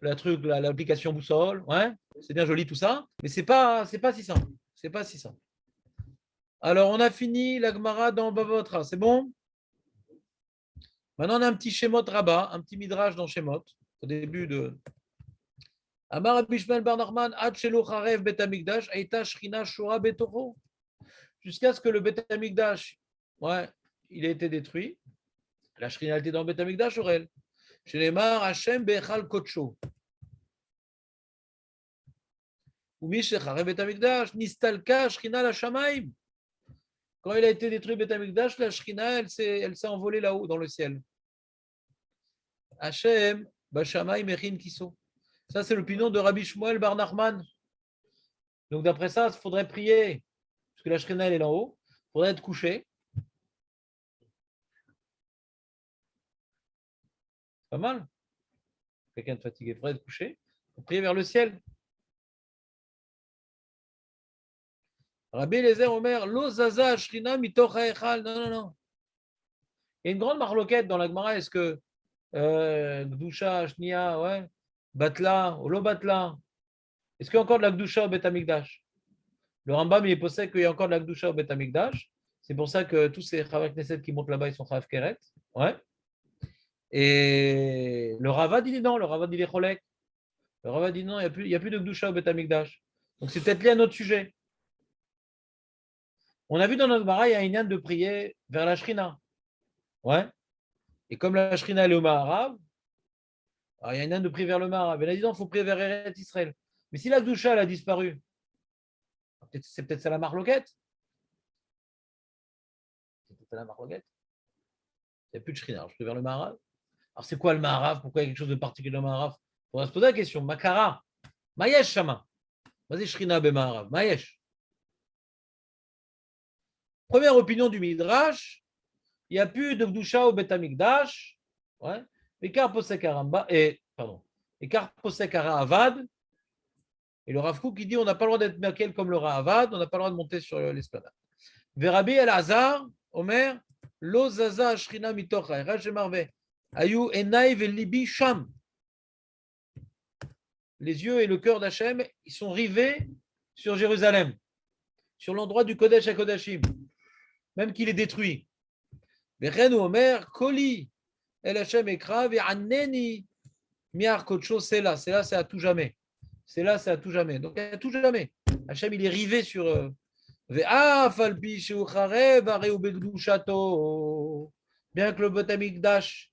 l'application boussole. Ouais, c'est bien joli tout ça, mais c'est pas si simple. C'est pas si simple. Alors, on a fini la Gemara dans Bavotra, c'est bon? Maintenant, on a un petit Shemot Rabbah, un petit Midrash dans Shemot, au début de. Amar Rabbi Shmuel bar Nachman, Ad shelo charev bet hamikdash, Eita shrina shora betocho. Jusqu'à ce que le Bet Hamikdash, ouais, il ait été détruit. La shrina était dans le Bet Hamikdash, Aurel. Chez les Mar, Hachem bechal kocho. Ou Mishechare Bet Hamikdash, nistalka shrina la shamaim. Quand il a été détruit Bet Hamikdash, la shrina, elle s'est envolée là-haut, dans le ciel. Hachem, bashamaim echin kiso. Ça, c'est l'opinion de Rabbi Shmuel bar Nachman. Donc, d'après ça, il faudrait prier. Parce que la shrina, elle est là-haut. Il faudrait être couché. Pas mal. Quelqu'un de fatigué, il faudrait être couché. Pour prier vers le ciel. Rabbi Eliezer Omer, Lo zaza shrina mitoch ha'echal. Non, non, non. Il y a une grande marloquette dans la Gemara. Est-ce que Gdusha, Shnia, ouais, Batla, Olo Batla. Est-ce qu'il y a encore de la Gdusha au Bet Hamikdash? Le Rambam, il est possède qu'il y a encore de la Gdusha au Bet Hamikdash. C'est pour ça que tous ces Chaver Knesset qui montent là-bas, ils sont Chav Keret. Ouais. Et le Ravad, il dit non. Le Ravad, il est Cholek. Le Ravad dit non, il n'y a plus de Gdusha au Bet Hamikdash. Donc c'est peut-être lié à notre sujet. On a vu dans notre Gemara, il y a une âne de prier vers la Shrina. Ouais. Et comme la Shrina, elle est au Maharav, alors il y a une âne de prier vers le Maharav. Elle a dit non, il faut prier vers Eretz Israël. Mais si la Gdusha, elle a disparu, c'est peut-être ça la marloquette. C'est peut-être ça la marloquette. Il n'y a plus de Shrina. Alors je prie vers le Maharav. Alors c'est quoi le Maharav? Pourquoi il y a quelque chose de particulier dans le Maharav? On va se poser la question. Makara, Mayesh Shama. Vas-y, Shrina be Maharav. Mayesh. Première opinion du Midrash, il n'y a plus de Gdusha au Bet Hamikdash. Ouais. Ekar posek Aramba, Ekar posek Avad. Et le Rav Kook, il dit on n'a pas le droit d'être maquel comme le Ra'avad, on n'a pas le droit de monter sur l'esplanade. Verabi El Hazar, Omer, Lo Zaza Shrina Mitoch Ha'erash Marve. Ayu Enai Velibi Sham. Les yeux et le cœur d'Hachem, ils sont rivés sur Jérusalem, sur l'endroit du Kodesh HaKodashim, même qu'il est détruit. Vechenu Omer, Koli, El Hachem Ekra, Ve'aneni, Miar Kocho, c'est là, c'est à tout jamais. C'est là, c'est à tout jamais. Donc, à tout jamais. Hachem, il est rivé sur. Bien que le Bet Hamikdash,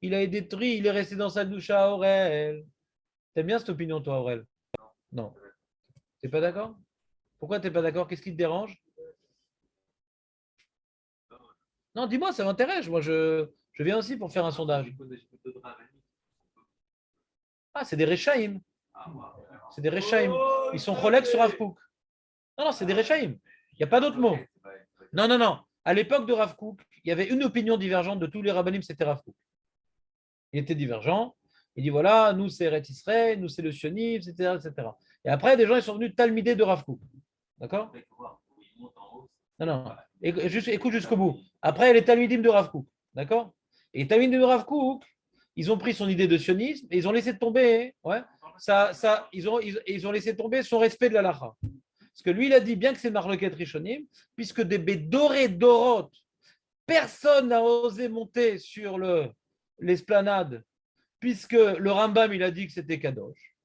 il a été détruit, il est resté dans sa doucha, Aurel. T'aimes bien cette opinion, toi, Aurel? Non. T'es pas d'accord? Pourquoi t'es pas d'accord? Qu'est-ce qui te dérange? Non, dis-moi, ça m'intéresse. Moi, je viens aussi pour faire un sondage. Ah, c'est des Rechaïm. C'est des Rechaïm. Ils sont Cholek sur Rav Kook. Non, c'est des Rechaïm. Il n'y a pas d'autre mot. Non, non, non. À l'époque de Rav Kook, il y avait une opinion divergente de tous les rabbanim, c'était Rav Kook. Il était divergent. Il dit voilà, nous c'est Eretz Israël, nous c'est le sionisme, etc., etc. Et après, des gens ils sont venus talmider de Rav Kook. D'accord? Non, non. Écoute jusqu'au bout. Après, les talmidim de Rav Kook. D'accord? Et les talmidim de Rav Kook, ils ont pris son idée de sionisme et ils ont laissé tomber, ouais, ils ont laissé tomber son respect de la lacha. Parce que lui, il a dit bien que c'est Marloquet Rishonim, puisque des bédorés d'Orot, personne n'a osé monter sur l'esplanade, puisque le Rambam, il a dit que c'était Kadosh.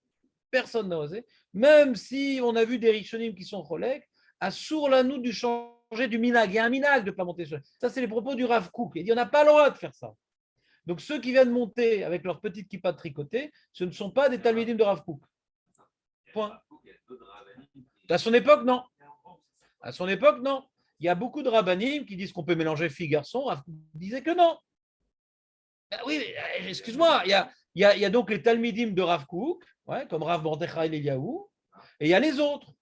Personne n'a osé. Même si on a vu des Rishonim qui sont Cholek, à Sourlanou du changer du minag. Il y a un minag de ne pas monter sur. Ça, c'est les propos du Rav Kook. Il dit on n'a pas le droit de faire ça. Donc ceux qui viennent monter avec leur petite kippa tricotée, ce ne sont pas des talmidim de Rav Kook. Point. À son époque, non. À son époque, non. Il y a beaucoup de rabbanim qui disent qu'on peut mélanger filles et garçons. Rav Kook disait que non. Ben oui, excuse-moi. Il y a donc les talmidim de Rav Kook, ouais, comme Rav Mordechai Eliyahu, et il y a les autres.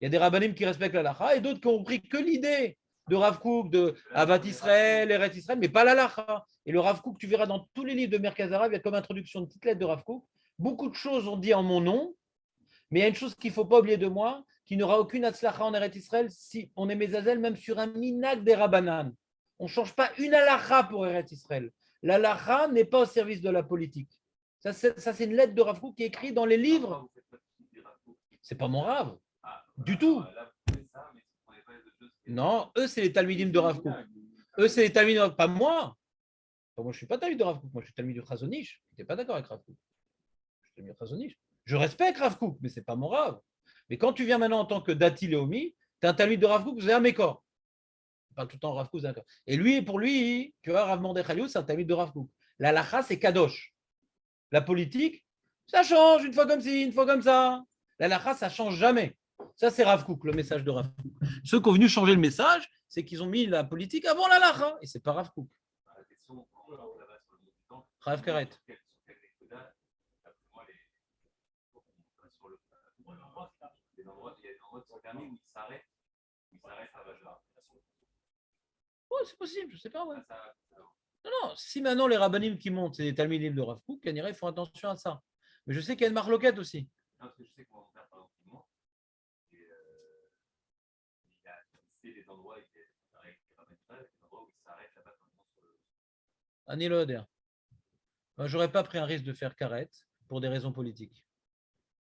Il y a des rabbanim qui respectent la lacha et d'autres qui ont pris que l'idée de Rav Kook, de Avat Israël, Eretz Israël, mais pas la lacha. Et le Rav Kook, tu verras dans tous les livres de Merkaz Arav, il y a comme introduction de petite lettre de Rav Kook. Beaucoup de choses ont dit en mon nom, mais il y a une chose qu'il ne faut pas oublier de moi, qu'il n'y aura aucune atzlacha en Eretz Israël si on est mézazel, même sur un minag des rabbanan. On ne change pas une halacha pour Eretz Israël. La halacha n'est pas au service de la politique. Ça, c'est une lettre de Rav Kook qui est écrite dans les livres. C'est pas mon Rav. Du tout. Non, eux, c'est les Talmidim de Rav Kook. Eux, c'est les Talmidim, pas moi. Moi, je ne suis pas Talmid de Rav Kook. Moi, je suis Talmid du Chazonish. Tu n'es pas d'accord avec Rav Kook. Je suis Talmid du Chazonish. Je respecte Rav Kook, mais ce n'est pas mon Rav. Mais quand tu viens maintenant en tant que Dati Leomi, tu es un Talmid de Rav Kook, vous avez un Mékor. Je parle tout le temps Rav Kook, d'accord. Et lui, pour lui, tu vois, Rav Mordechai, c'est un Talmid de Rav Kook. La lacha, c'est Kadosh. La politique, ça change une fois comme ci, une fois comme ça. La lacha, ça ne change jamais. Ça, c'est Rav Kook, le message de Rav Kook. Ceux qui ont venu changer le message, c'est qu'ils ont mis la politique avant la lacha. Et ce n'est pas Rav Kook. Rav Karet. Oh, c'est possible, je ne sais pas. Ouais. Non, non, si maintenant les rabbinim qui montent, c'est des talmidim de Rav Kook, ils font attention à ça. Mais je sais qu'il y a une marloquette aussi. Non, parce que je sais que mon père, par exemple, il monte, et il a fixé des endroits avec des endroits où il s'arrête là-bas sur le. Annie Loder. Moi, je n'aurais pas pris un risque de faire Karet pour des raisons politiques.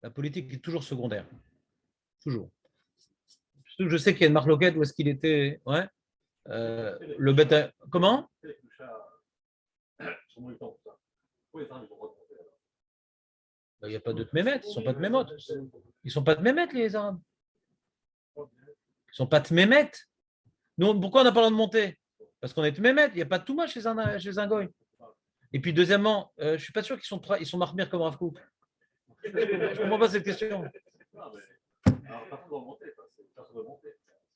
La politique est toujours secondaire. Toujours. Surtout que je sais qu'il y a une marloquette où est-ce qu'il était. Ouais. Le bêta. Comment? Il n'y a pas de Tmémet, ils ne sont pas de Mémot. Ils ne sont pas de Mémet, les Arabes. Ils ne sont pas de Mémet. Nous, pourquoi on n'a pas le droit de monter? Parce qu'on est de Mémet, il n'y a pas de Touma chez un goy. Et puis, deuxièmement, je ne suis pas sûr qu'ils sont marmire comme Rav Kook. Je ne comprends pas cette question.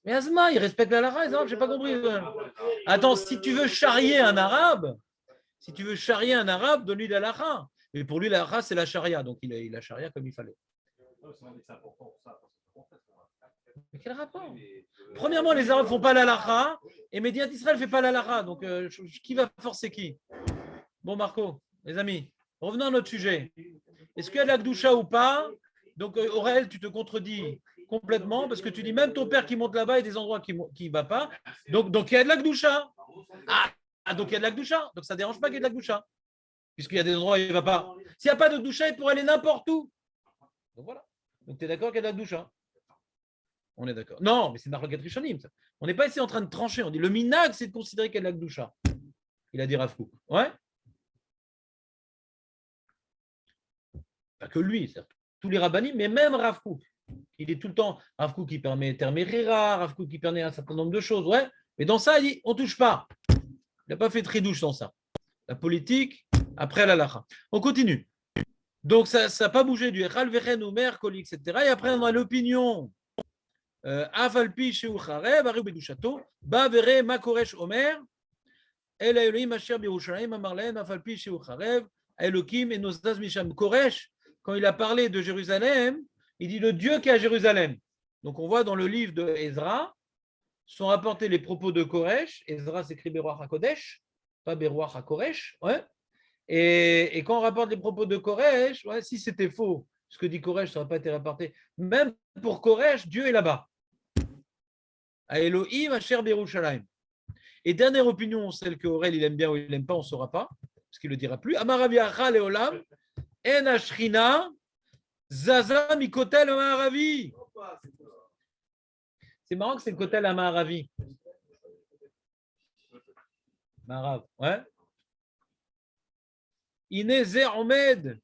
Mais Azma, il respecte la Lara, je n'ai pas compris. Attends, si tu veux charrier un arabe, donne-lui la Lara. Mais pour lui, la Lara, c'est la charia. Donc, il a la charia comme il fallait. Mais quel rapport? Premièrement, les Arabes ne font pas la Lara et Médiat Israël ne fait pas la Lara. Donc, qui va forcer qui? Bon, Marco, les amis, revenons à notre sujet. Est-ce qu'il y a de la Gdoucha ou pas? Donc, Aurel, tu te contredis complètement parce que tu dis même ton père qui monte là-bas, il y a des endroits qui ne va pas. Donc, il y a de la Gdoucha. Donc il y a de la Gdoucha. Donc, ça ne dérange pas qu'il y ait de la Gdoucha. Puisqu'il y a des endroits où il ne va pas. S'il n'y a pas de Gdoucha, il pourrait aller n'importe où. Donc, voilà. Donc, tu es d'accord qu'il y a de la Gdoucha? On est d'accord. Non, mais c'est Marloquet Rishonim. On n'est pas ici en train de trancher. On dit le minag, c'est de considérer qu'il y a de la Gdoucha. Il a dit Rav Kook. Ouais. Pas que lui, tous les rabbinim, mais même Rav Kook. Il est tout le temps Rav Kook qui permet Termerira, Rav Kook qui permet un certain nombre de choses. Ouais. Mais dans ça, il dit on ne touche pas. Il n'a pas fait très douche dans ça. La politique, après la lacha. On continue. Donc, ça n'a pas bougé du Echal Vechen Omer, Koli, etc. Et après, on a l'opinion. Afalpi Sheu Charev, Areu Bedushato, Ba Vere Makoresh Omer, El Elohim Asher Birushalayim, Amarlen, Afalpi Sheu Charev, Elohim et Nosdaz Misham. Koresh, quand il a parlé de Jérusalem, il dit le Dieu qui est à Jérusalem. Donc, on voit dans le livre de Ezra, sont rapportés les propos de Koresh. Ezra s'écrit Beruach HaKodesh, pas Beruach HaKoresh. Ouais. Et quand on rapporte les propos de Koresh, ouais, si c'était faux, ce que dit Koresh, ça n'aurait pas été rapporté. Même pour Koresh, Dieu est là-bas. À Elohim, Asher Birushalayim. Et dernière opinion, celle que Aurel il aime bien ou il n'aime pas, on ne saura pas, parce qu'il ne le dira plus. Amaraviacha Leolam, En Ashrina, Zaza Mikotel Amaravi. C'est marrant que c'est le Kotel Amaravi. Marav, ouais. Inézer Omed,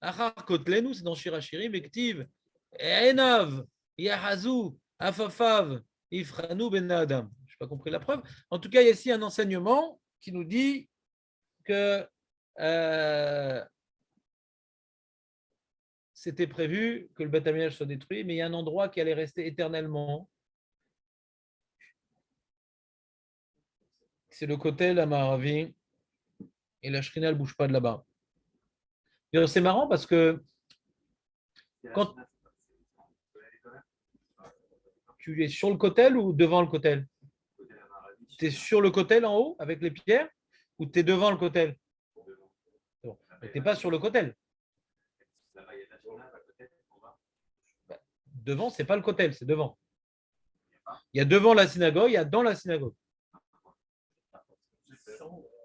Achar Kotlenu, c'est dans Shirachirim, Ektiv, Enav, Yahazu, Afafav, Ifranu Ben Adam. Je n'ai pas compris la preuve. En tout cas, il y a ici un enseignement qui nous dit que c'était prévu que le Beth Amikdash soit détruit, mais il y a un endroit qui allait rester éternellement. C'est le côté la Maravi. Et la Shrina ne bouge pas de là-bas. C'est marrant parce que quand tu es sur le cotel ou devant le cotel? Tu es sur le cotel en haut avec les pierres ou tu es devant le cotel? Tu n'es pas sur le cotel. Devant, ce n'est pas le cotel, c'est devant. Il y a devant la synagogue, il y a dans la synagogue.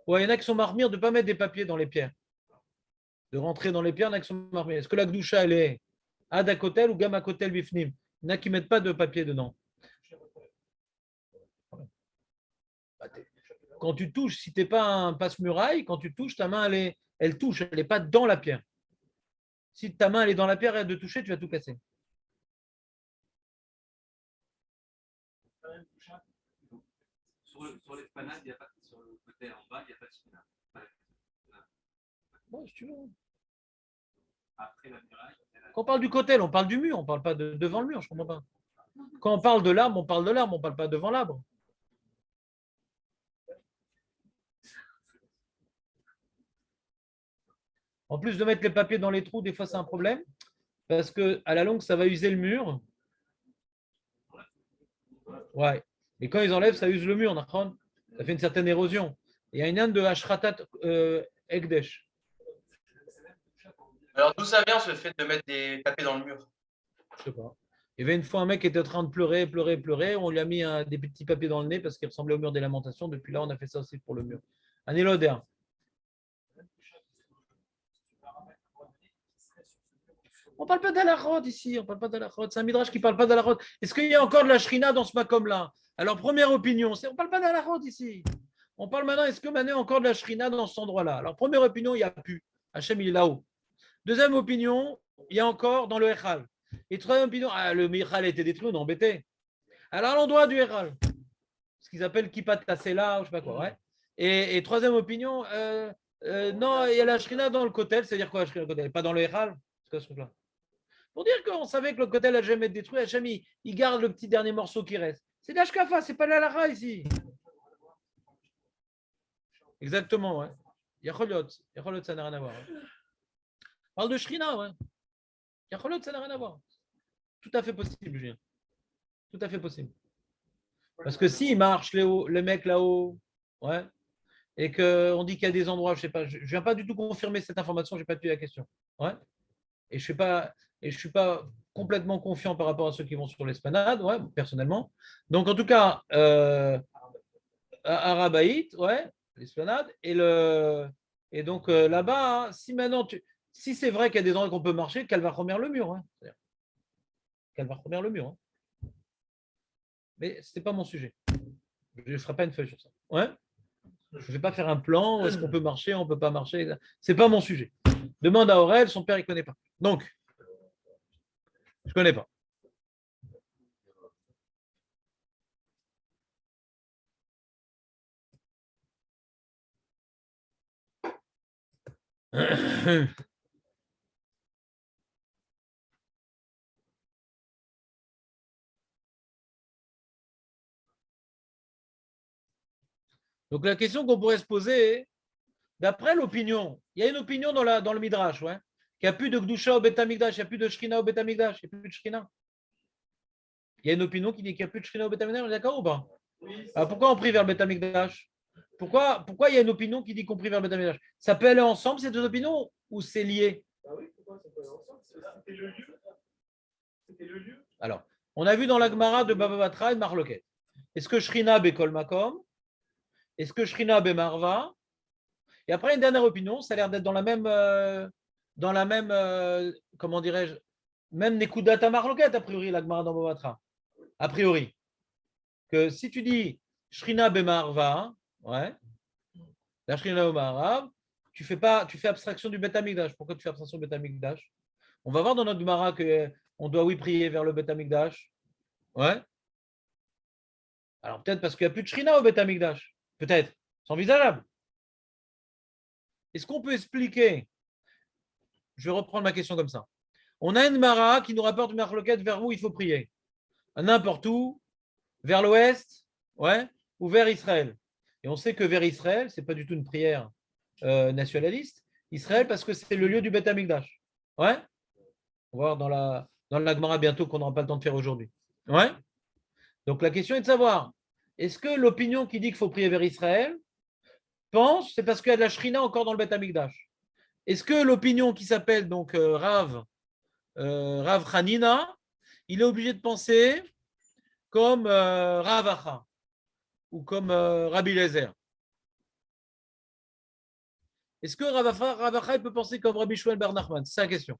Ouais, il y en a qui sont marmires de ne pas mettre des papiers dans les pierres. De rentrer dans les pierres, il y en a qui sont marmires. Est-ce que la Gdoucha, elle est Ada Kotel ou Gamma Kotel Bifnim? Il y en a qui ne mettent pas de papier dedans. Quand tu touches, si tu n'es pas un passe-muraille, quand tu touches, ta main, elle touche, elle n'est pas dans la pierre. Si ta main elle est dans la pierre et de toucher, tu vas tout casser. Sur l'esplanade, il y a pas, sur le côté en bas, il n'y a pas de china. Bon, si tu veux. Après la muraille, Quand on parle du côté, on parle du mur, on ne parle pas de devant le mur, je ne comprends pas. Quand on parle de l'arbre, on parle de l'arbre, on ne parle pas devant l'arbre. En plus de mettre les papiers dans les trous, des fois c'est un problème, parce qu'à la longue, ça va user le mur. Ouais. Et quand ils enlèvent, ça use le mur, ça fait une certaine érosion. Il y a une inde de Ashratat Ekdesh. Alors, d'où ça vient ce fait de mettre des papiers dans le mur? Je sais pas. Il y avait une fois un mec qui était en train de pleurer, pleurer, pleurer. On lui a mis des petits papiers dans le nez parce qu'il ressemblait au mur des lamentations. Depuis là, on a fait ça aussi pour le mur. Un élodère. On ne parle pas d'Alachot ici. On ne parle pas d'Alachot. C'est un midrash qui ne parle pas d'Alachot. Est-ce qu'il y a encore de la shrina dans ce makom-là? Alors, première opinion, on ne parle pas d'Alachot ici. On parle maintenant, est-ce que maintenant il y a encore de la shrina dans cet endroit-là? Alors, première opinion, il n'y a plus. Hachem, il est là-haut. Deuxième opinion, il y a encore dans le Echal. Et troisième opinion, le Echal a été détruit, on est embêté. Alors, à l'endroit du Echal, ce qu'ils appellent Kippat Tassela, ou je ne sais pas quoi, ouais. Et troisième opinion, non, il y a la Shrina dans le Kotel, c'est-à-dire quoi la Shrina dans le Kotel? Pas dans le Echal? C'est quoi ce truc-là? Pour dire qu'on savait que le Kotel n'a jamais été détruit, Hachem, il garde le petit dernier morceau qui reste. C'est l'Ashkafa, c'est pas l'Alara ici. Exactement, ouais. Yacholot, ça n'a rien à voir. Ouais. On parle de Shrina, ouais. Yacholot, ça n'a rien à voir. Tout à fait possible, Julien. Tout à fait possible. Parce que s'il marche le mec là-haut, ouais, et qu'on dit qu'il y a des endroits, je ne sais pas, je ne viens pas du tout confirmer cette information, je n'ai pas tué la question. Ouais. Et je ne suis pas complètement confiant par rapport à ceux qui vont sur l'esplanade, ouais, personnellement. Donc en tout cas, à Arabaït, ouais, l'esplanade, et donc là-bas, hein, si maintenant si c'est vrai qu'il y a des endroits qu'on peut marcher, qu'elle va remettre le mur. Hein. Qu'elle va remettre le mur. Hein. Mais ce n'est pas mon sujet. Je ne ferai pas une feuille sur ça. Ouais. Je ne vais pas faire un plan. Est-ce qu'on peut marcher, on ne peut pas marcher. Ce n'est pas mon sujet. Demande à Aurel, son père, il ne connaît pas. Donc, je ne connais pas. Donc, la question qu'on pourrait se poser, d'après l'opinion, il y a une opinion dans le Midrash, ouais, qu'il n'y a plus de Gdusha au Beth Amikdash, il n'y a plus de Shrina au Beth Amikdash, il n'y a plus de Shrina. Il y a une opinion qui dit qu'il n'y a plus de Shrina au Beth Amikdash, on est d'accord ou pas? Alors pourquoi on prie vers le Beth Amikdash? Pourquoi il y a une opinion qui dit qu'on prie vers le Beth Amikdash? Ça peut aller ensemble, ces deux opinions, ou c'est lié? Ah oui, pourquoi ça peut aller ensemble? C'était le lieu. C'était le lieu. Alors, on a vu dans la Gemara de Baba Batra une marloquette. Est-ce que Shrina Bekol Makom? Est-ce que Shrina Bemarva? Et après, une dernière opinion, ça a l'air d'être dans la même, comment dirais-je, même Nekudata Marloquette, a priori, la Gemara dans Baba Batra. A priori. Que si tu dis Shrina Bemarva, ouais, la Shrina Bemarva, tu fais abstraction du Beth Amikdash. Pourquoi tu fais abstraction du Beth Amikdash? On va voir dans notre Gemara qu'on doit, oui, prier vers le Beth Amikdash. Ouais. Alors peut-être parce qu'il n'y a plus de Shrina au Beth Amikdash. Peut-être. C'est envisageable. Est-ce qu'on peut expliquer? Je vais reprendre ma question comme ça. On a une Mara qui nous rapporte une marloquette vers où il faut prier. N'importe où, vers l'ouest, ouais, ou vers Israël. Et on sait que vers Israël, ce n'est pas du tout une prière nationaliste. Israël, parce que c'est le lieu du Beth Amikdash. Ouais. On va voir dans la Gemara bientôt qu'on n'aura pas le temps de faire aujourd'hui. Ouais. Donc la question est de savoir, est-ce que l'opinion qui dit qu'il faut prier vers Israël pense, c'est parce qu'il y a de la Shrina encore dans le Beth Amikdash? Est-ce que l'opinion qui s'appelle donc Rav Hanina, il est obligé de penser comme Rav Acha ou comme Rabbi Lezer? Est-ce que Rav Acha peut penser comme Rabbi Shmuel Bar Nachman? C'est la question.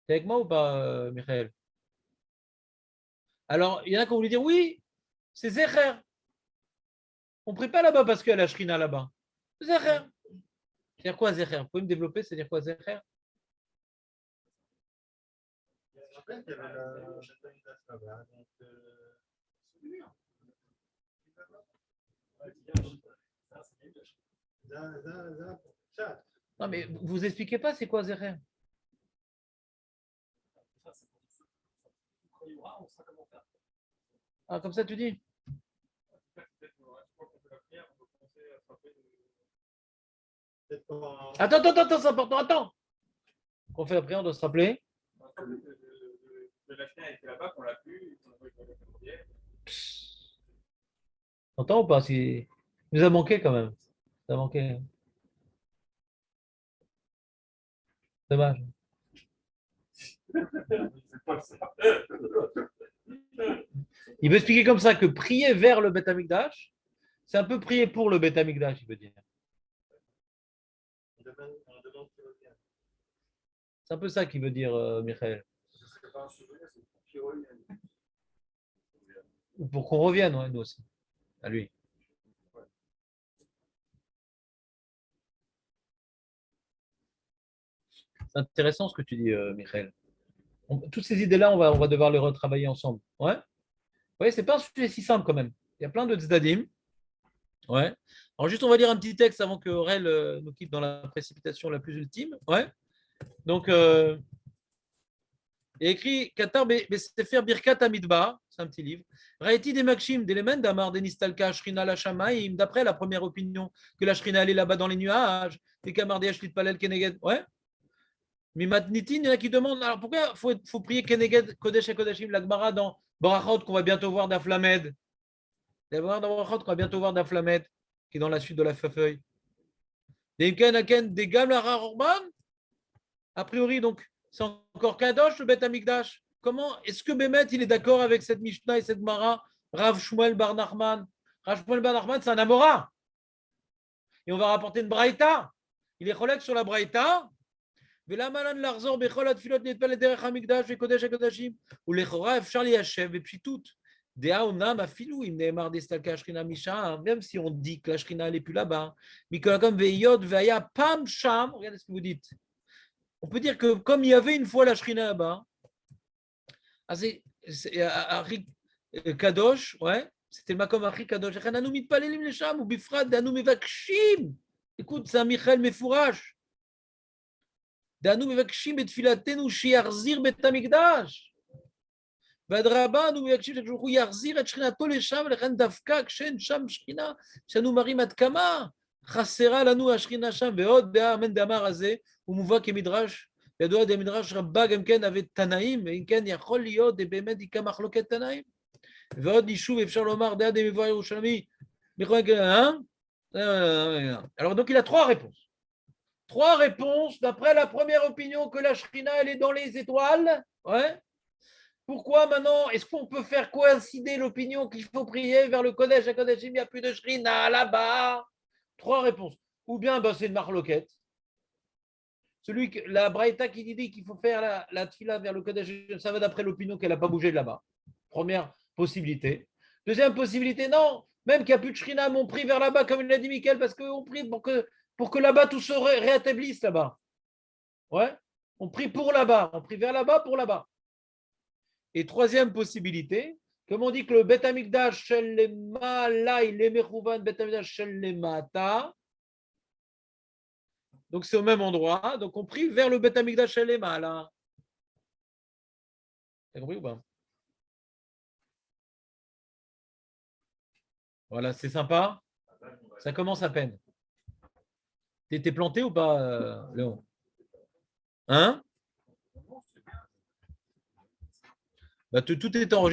T'es avec moi ou pas, Michael? Alors, il y en a qui ont voulu dire oui, c'est Zecher. On ne prie pas là-bas parce qu'il y a la Shrina là-bas. Zecher. C'est-à-dire quoi, Zecher? Vous pouvez me développer, c'est-à-dire quoi, Zecher? Je me rappelle qu'il y avait la Beth là-bas. Donc, ça. Non, mais vous expliquez pas c'est quoi Zecher? Ah, comme ça tu dis? Peut-être pas. Attends, c'est important, attends. Qu'on fait la prière, on doit se rappeler. La Chine était là-bas, qu'on l'a plus, qu'on a pas eu le prière. T'entends ou pas? Si... Il nous a manqué quand même. Ça a manqué. Dommage. Il veut expliquer comme ça que prier vers le Beth Amikdash, c'est un peu prier pour le Beth Amikdash, il veut dire. On demande qu'il revienne. C'est un peu ça qu'il veut dire, Michael. Ce serait pas un souvenir, c'est pour qu'il revienne. Ou pour qu'on revienne, ouais, nous aussi, à lui. C'est intéressant ce que tu dis, Michael. Toutes ces idées-là, on va devoir les retravailler ensemble. Ouais. Vous voyez, c'est pas un sujet si simple quand même. Il y a plein de tzdadim. Ouais. Alors juste, on va lire un petit texte avant que Aurel nous quitte dans la précipitation la plus ultime. Ouais. Donc, il y a écrit Qatar Sefer Birkat Amidbar, c'est un petit livre. Raïti des Makshim, d'éléments d'Amar, Denistalka, Shrina la Shamaim, d'après la première opinion que la Shrina allait là-bas dans les nuages, des Kamar de Ashlit Palel Keneged. Ouais. Mimatnitin, il y en a qui demandent alors pourquoi il faut prier Keneged Kodesh et Kodeshim, la Gemara dans Barachot qu'on va bientôt voir d'Aflamed. Dans Barachot qu'on va bientôt voir d'Aflamed, qui est dans la suite de la feuille. Des Kenaken, des Gamlara Orban. A priori, donc, c'est encore Kadosh le Beth Amikdash. Comment est-ce que Bémet il est d'accord avec cette Mishnah et cette Mara? Rav Shmuel Bar Nachman. Rav Shmuel Bar Nachman, c'est un Amora. Et on va rapporter une Braïta. Il est collègue sur la Braïta. ולמה לחזור בכל התפילות נטפל לדרך המקדש וקודש הקודשים ולכאורה אפשר ליישב בפשיטות. דעה אומנם אפילו אם נאמר דסתלקה השכינה משם, même si on dit que la Shrina n'est plus là-bas, מכל מקום והיות והיה פעם שם, regardez ce que vous dites, on peut dire que comme il y avait une fois la Shrina là-bas, c'est Ari Kadosh, ouais, c'était le makom Ari Kadosh, לכן אנו מתפללים לשם ובפרט דאנו מבקשים, écoute, c'est un Michael מפורש, דאנו מבקשים בתפילתנו שיחזיר בית המקדש. ואדרבה, אנו מבקשים שהוא יחזיר את שכינתו לשם, ולכן דווקא כשאין שם שכינה, שאנו מראים עד כמה חסרה לנו השכינה שם, ועוד האמן דאמר הזה, הוא מובא כמדרש, ידוע דמדרש רבה גם כן אבי תנאים, ואם כן יכול להיות באמת יקה מחלוקת תנאים. ועוד יישוב אפשר לומר דעה דמבוא ירושלמי, alors donc il a trois réponses. Trois réponses d'après la première opinion que la Shrina elle est dans les étoiles. Ouais. Pourquoi maintenant est-ce qu'on peut faire coïncider l'opinion qu'il faut prier vers le Kodesh à Kodeshim, il n'y a plus de Shrina là-bas? Trois réponses. Ou bien c'est une marloquette. La Braïta qui dit qu'il faut faire la tfila vers le Kodesh, ça va d'après l'opinion qu'elle n'a pas bougé de là-bas. Première possibilité. Deuxième possibilité, non. Même qu'il n'y a plus de Shrina, mais on prie vers là-bas comme il l'a dit Mickaël, parce qu'on prie pour que là-bas tout se rétablisse là-bas. Ouais. On prie pour là-bas, on prie vers là-bas pour là-bas. Et troisième possibilité, comme on dit que le Beth Amikdash shel lemala il est mechouvan Beth Amikdash shel lemata. Donc c'est au même endroit, donc on prie vers le Beth Amikdash shel lemala. T'as compris ou pas? Voilà, c'est sympa. Ça commence à peine. T'es planté ou pas, Léon? Hein? Tout est enregistré.